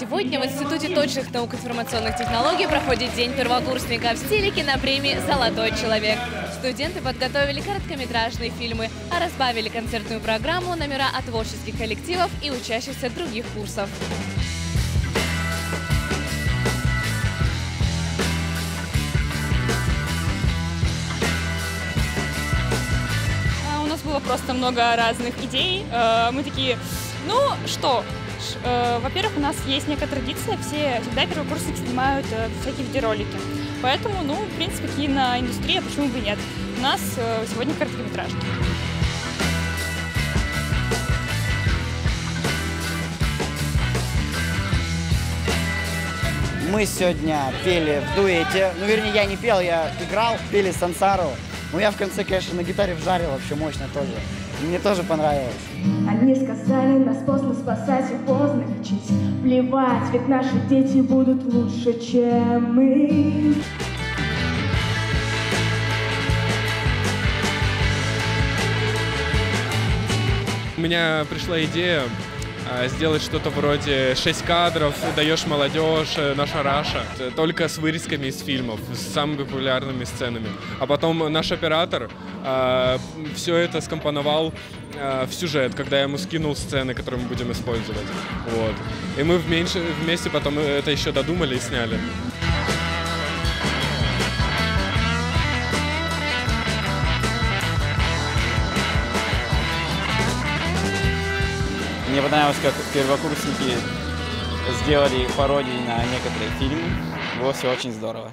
Сегодня в Институте точных наук информационных технологий проходит День первокурсника в стиле кинопремии «Золотой человек». Студенты подготовили короткометражные фильмы, а разбавили концертную программу номера от творческих коллективов и учащихся других курсов. У нас было просто много разных идей. Мы такие, ну что, во-первых, у нас есть некая традиция, всегда первокурсники снимают всякие видеоролики. Поэтому, в принципе, киноиндустрия, почему бы и нет. У нас сегодня короткометражки. Мы сегодня пели в дуэте, вернее, я не пел, я играл, пели Сансару. Я в конце, конечно, на гитаре вжарил вообще мощно тоже. Мне тоже понравилось. Они сказали, нас поздно спасать и поздно лечить. Плевать, ведь наши дети будут лучше, чем мы. У меня пришла идея сделать что-то вроде 6 кадров, даешь молодежь, наша Раша, только с вырезками из фильмов, с самыми популярными сценами. А потом наш оператор все это скомпоновал в сюжет, когда я ему скинул сцены, которые мы будем использовать. Вот. И мы вместе потом это еще додумали и сняли. Мне понравилось, как первокурсники сделали пародии на некоторые фильмы. Было все очень здорово.